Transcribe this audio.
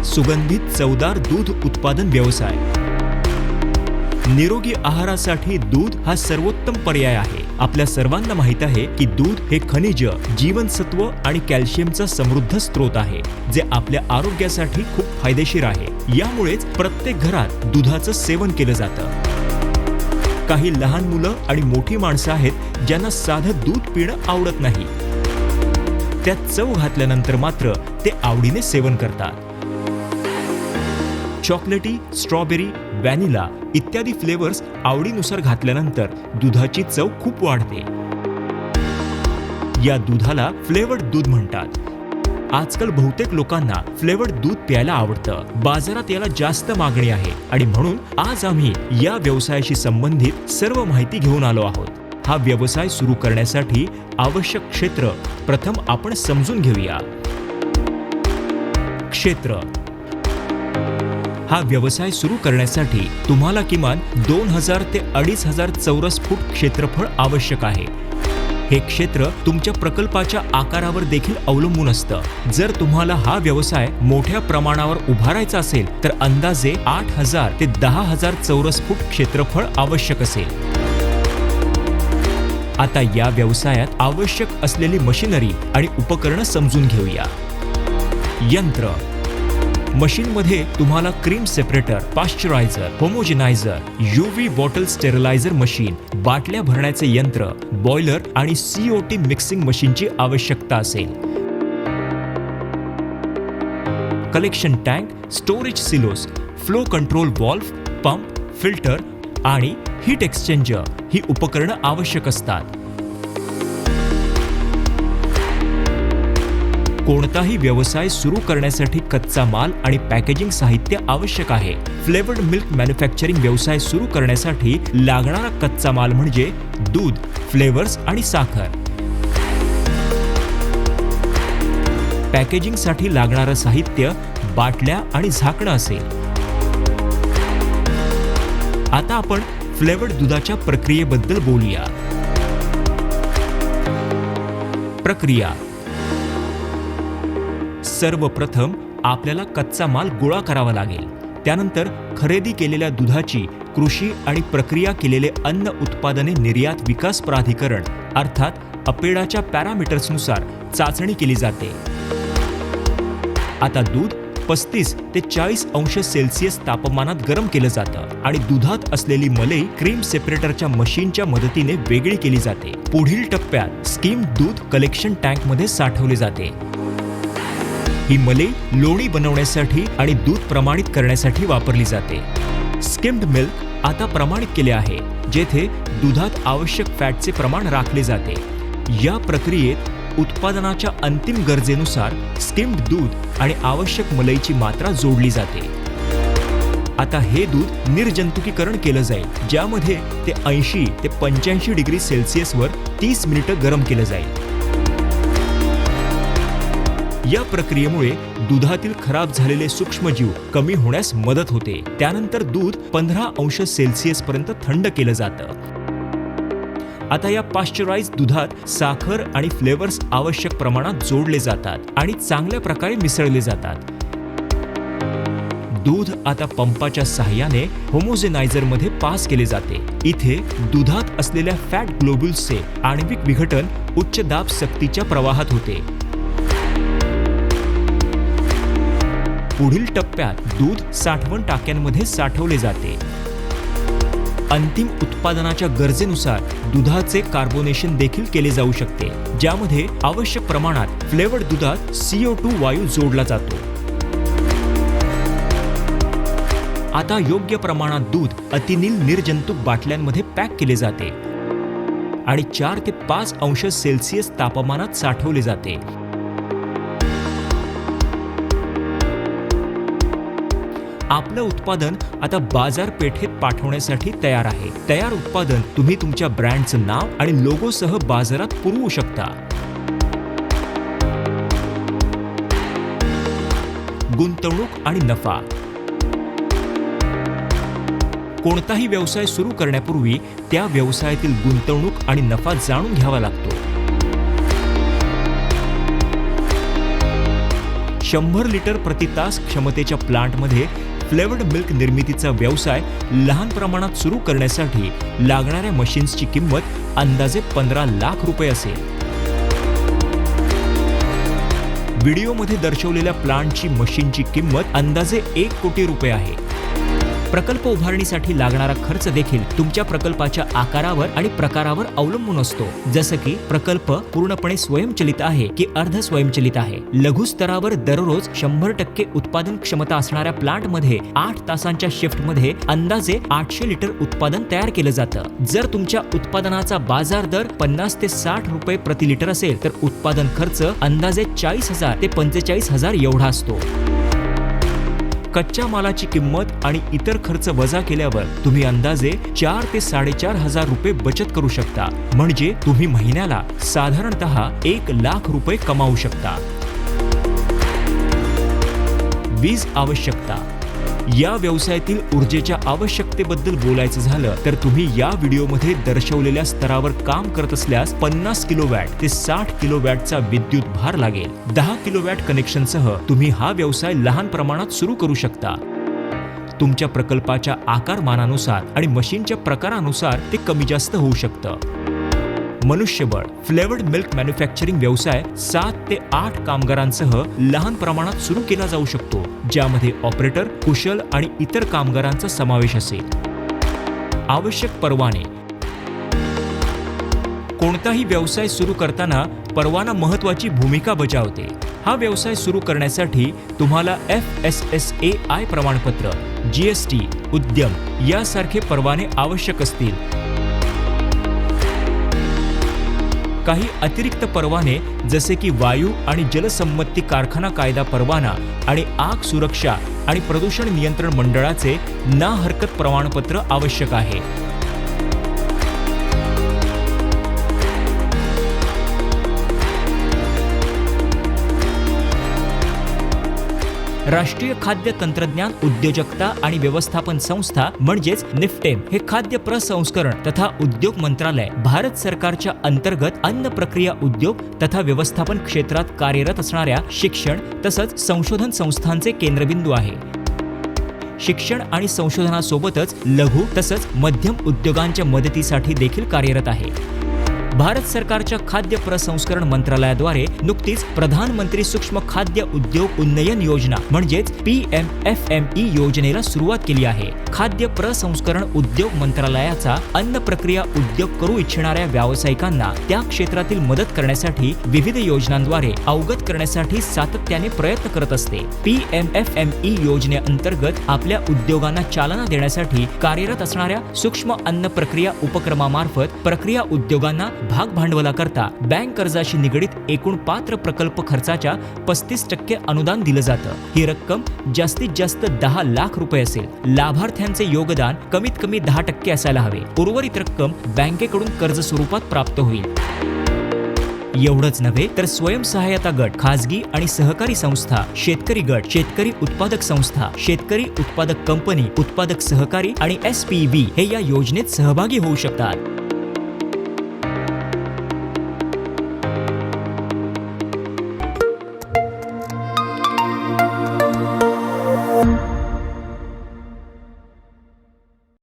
सुगंधित चवदार दूध उत्पादन व्यवसाय. निरोगी आहारासाठी दूध हा सर्वोत्तम पर्याय आहे. आपल्या सर्वांना माहित आहे की दूध हे खनिज, जीवनसत्व आणि कॅल्शियमचा समृद्ध स्रोत आहे, जे आपल्या आरोग्यासाठी खूप फायदेशीर आहे. यामुळेच प्रत्येक घरात दुधाचं सेवन केलं जातं. काही लहान मुलं आणि मोठी माणसं आहेत ज्यांना साधं दूध पिणं आवडत नाही. त्यात चव घातल्यानंतर मात्र ते आवडीने सेवन करतात. चॉकलेटी, स्ट्रॉबेरी, व्हॅनिला इत्यादी फ्लेवर्स आवडीनुसार घातल्यानंतर दुधाची चव खूप वाढते. या दुधाला फ्लेवर्ड दूध म्हणतात. आजकाल बहुतेक लोकांना फ्लेवर्ड दूध प्यायला आवडतं. बाजारात याला जास्त मागणी आहे आणि म्हणून आज आम्ही या व्यवसायाशी संबंधित सर्व माहिती घेऊन आलो आहोत. हा व्यवसाय सुरू करण्यासाठी आवश्यक क्षेत्र प्रथम आपण समजून घेऊया. क्षेत्र. हा व्यवसाय सुरू करण्यासाठी तुम्हाला किमान 2000 ते 2500 चौरस फूट क्षेत्रफळ आवश्यक आहे. हे क्षेत्र तुमच्या प्रकल्पाच्या आकारावर देखील अवलंबून असतं. जर तुम्हाला हा व्यवसाय मोठ्या प्रमाणावर उभारायचा असेल तर अंदाजे 8000 ते 10000 चौरस फूट क्षेत्रफळ आवश्यक असेल. आता या व्यवसायात आवश्यक असलेली मशिनरी आणि उपकरणं समजून घेऊया. यंत्र. मशीनमध्ये तुम्हाला cream separator, pasteuriser, homogeniser, UV bottle steriliser machine, बाटल्या भरण्याचे यंत्र, बॉयलर आणि COT मिक्सिंग मशीनची आवश्यकता असेल. Collection tank, storage silos, flow control valve, pump, filter आणि हीट एक्सचेंजर ही उपकरणं आवश्यक असतात. कोणताही व्यवसाय सुरू करण्यासाठी कच्चा माल आणि पॅकेजिंग साहित्य आवश्यक आहे. फ्लेवर्ड मिल्क मॅन्युफॅक्चरिंग व्यवसाय सुरू करण्यासाठी लागणारा कच्चा माल म्हणजे दूध, फ्लेवर्स आणि साखर. पॅकेजिंगसाठी लागणारं साहित्य बाटल्या आणि झाकणं असेल. आता आपण फ्लेवर्ड दुधाच्या प्रक्रियेबद्दल बोलूया. प्रक्रिया. सर्वप्रथम आपल्याला कच्चा माल गोळा करावा लागेल. त्यानंतर खरेदी केलेल्या दुधाची कृषी आणि प्रक्रिया केलेले अन्न उत्पादने निर्यात विकास प्राधिकरण अर्थात अपेडाच्या पॅरामीटर्सनुसार चाचणी केली जाते. आता दूध 35 ते 40 अंश सेल्सिअस तापमानात गरम केलं जातं आणि दुधात असलेली मलई क्रीम सेपरेटरच्या मशीनच्या मदतीने वेगळी केली जाते. पुढील टप्प्यात स्किम्ड दूध कलेक्शन टँकमध्ये साठवले जाते. ही मलई लोणी बनवण्यासाठी आणि दूध प्रमाणित करण्यासाठी वापरली जाते. स्किम्ड मिल्क आता प्रमाणित केले आहे, जेथे दुधात आवश्यक फॅटचे प्रमाण राखले जाते. या प्रक्रियेत उत्पादनाच्या अंतिम गरजेनुसार स्किम्ड दूध आणि आवश्यक मलईची मात्रा जोडली जाते. आता हे दूध निर्जंतुकीकरण केलं जाईल, ज्यामध्ये ते 80 ते 85 डिग्री सेल्सिअसवर 30 मिनिटं गरम केलं जाईल. या प्रक्रियेमुळे दुधातील खराब झालेले सूक्ष्मजीव कमी होण्यास मदत होते. त्यानंतर दूध 15 अंश सेल्सिअस पर्यंत थंड केलं जातं. आता या पाश्चराइज्ड दुधात साखर आणि फ्लेवर्स आवश्यक प्रमाणात जोडले जातात आणि चांगल्या प्रकारे मिसळले जातात. दूध आता पंपाच्या सहाय्याने होमोजेनायझरमध्ये पास केले जाते. इथे दुधात असलेल्या फॅट ग्लोब्युल्सचे आण्विक विघटन उच्च दाब सक्तीच्या प्रवाहात होते. पुढील टप्प्यात दूध साठवण टाक्यांमध्ये साठवले जाते. अंतिम उत्पादनाच्या गरजेनुसार दुधाचे कार्बोनेशन देखील केले जाऊ शकते, ज्यामध्ये आवश्यक प्रमाणात फ्लेवर्ड दुधात CO2 वायू जोडला जातो. आता योग्य प्रमाणात दूध अतिनील निर्जंतुक बाटल्यांमध्ये पॅक केले जाते आणि 4 ते 5 अंश सेल्सिअस तापमानात साठवले जाते. आपलं उत्पादन आता बाजारपेठेत पाठवण्यासाठी तयार आहे. तयार उत्पादन तुम्ही तुमच्या ब्रँडचं नाव आणि लोगोसह बाजारात पुरवू शकता. गुंतवणूक आणि नफा. कोणताही व्यवसाय सुरू करण्यापूर्वी त्या व्यवसायातील गुंतवणूक आणि नफा जाणून घ्यावा लागतो. 100 लिटर प्रति तास क्षमतेच्या प्लांटमध्ये फ्लेवर्ड मिल्क निर्मितीचा व्यवसाय लहान प्रमाणात सुरू करण्यासाठी लागणाऱ्या मशीन्सची किंमत अंदाजे 15 लाख रुपये असेल. व्हिडिओमध्ये दर्शवलेल्या प्लांटची मशीनची किंमत अंदाजे 1 कोटी रुपये आहे. प्रकल्प उभारणीसाठी लागणारा खर्च देखील तुमच्या प्रकल्पाच्या आकारावर आणि प्रकारावर अवलंबून असतो. जसं की प्रकल्प पूर्णपणे स्वयंचलित आहे की अर्ध स्वयंचलित आहे. लघु स्तरावर दररोज 100% उत्पादन क्षमता असणाऱ्या प्लांटमध्ये 8 तासांच्या शिफ्टमध्ये अंदाजे 800 लिटर उत्पादन तयार केलं जातं. जर तुमच्या उत्पादनाचा बाजार दर 50 ते 60 रुपये प्रति लिटर असेल तर उत्पादन खर्च अंदाजे 40,000 ते 45,000 एवढा असतो. कच्च्या मालाची किंमत आणि इतर खर्च वजा केल्यावर तुम्ही अंदाजे 4 ते 4,500 रुपये बचत करू शकता. म्हणजे तुम्ही महिन्याला साधारणतः 1 लाख रुपये कमावू शकता. वीज आवश्यकता. या व्यवसायातील ऊर्जेच्या आवश्यकतेबद्दल बोलायचं झालं तर तुम्ही या व्हिडिओमध्ये दर्शवलेल्या स्तरावर काम करत असल्यास 50 किलोवॅट ते 60 किलोवॅटचा विद्युत भार लागेल. 10 किलोवॅट कनेक्शनसह तुम्ही हा व्यवसाय लहान प्रमाणात सुरू करू शकता. तुमच्या प्रकल्पाच्या आकारमानानुसार आणि मशीनच्या प्रकारानुसार ते कमी जास्त होऊ शकतं. मनुष्यबळ. फ्लेवर्ड मिल्क मॅन्युफॅक्चरिंग व्यवसाय 7 ते 8 कामगारांसह लहान प्रमाणात सुरू केला जाऊ शकतो, ज्यामध्ये ऑपरेटर, कुशल आणि इतर कामगारांचा समावेश असेल. आवश्यक परवाने. कोणताही व्यवसाय सुरू करताना परवाना महत्त्वाची भूमिका बजावते. हा व्यवसाय सुरू करण्यासाठी तुम्हाला FSSAI प्रमाणपत्र, GST, उद्यम यासारखे परवाने आवश्यक असतील. काही अतिरिक्त परवाने जसे की वायू आणि जलसंपत्ती कारखाना कायदा परवाना आणि आग सुरक्षा आणि प्रदूषण नियंत्रण मंडळाचे ना हरकत प्रमाणपत्र आवश्यक आहे. राष्ट्रीय खाद्य तंत्रज्ञान उद्योजकता आणि व्यवस्थापन संस्था म्हणजेच निफ्टेम हे खाद्य प्रसंस्करण तथा उद्योग मंत्रालय भारत सरकारच्या अंतर्गत अन्न प्रक्रिया उद्योग तथा व्यवस्थापन क्षेत्रात कार्यरत असणाऱ्या शिक्षण तसंच संशोधन संस्थांचे केंद्रबिंदू आहे. शिक्षण आणि संशोधनासोबतच लघु तसंच मध्यम उद्योगांच्या मदतीसाठी देखील कार्यरत आहे. भारत सरकारच्या खाद्य प्रसंस्करण मंत्रालयाद्वारे नुकतीच प्रधानमंत्री सूक्ष्म खाद्य उद्योग उन्नयन योजना म्हणजेच PMFME योजनेला सुरुवात केली आहे. खाद्य प्रसंस्करण उद्योग मंत्रालयाचा अन्न प्रक्रिया उद्योग करू इच्छिणाऱ्या व्यावसायिकांना त्या क्षेत्रातील मदत करण्यासाठी विविध योजनांद्वारे अवगत करण्यासाठी सातत्याने प्रयत्न करत असते. PMFME योजनेअंतर्गत आपल्या उद्योगांना चालना देण्यासाठी कार्यरत असणाऱ्या सूक्ष्म अन्न प्रक्रिया उपक्रमामार्फत प्रक्रिया उद्योगांना भाग भांडवलाकरता बँक कर्जाशी निगडीत एकूण पात्र प्रकल्प खर्चाच्या 35% अनुदान दिलं जातं. ही रक्कम जास्तीत जास्त 10 लाख रुपये असेल. लाभार्थ्यांचे योगदान कमीत कमी 10% असायला हवे. उर्वरित रक्कम बँकेकडून कर्ज स्वरूपात प्राप्त होईल. एवढंच नव्हे तर स्वयंसहायता गट, खासगी आणि सहकारी संस्था, शेतकरी गट, शेतकरी उत्पादक संस्था, शेतकरी उत्पादक कंपनी, उत्पादक सहकारी आणि SPV हे या योजनेत सहभागी होऊ शकतात.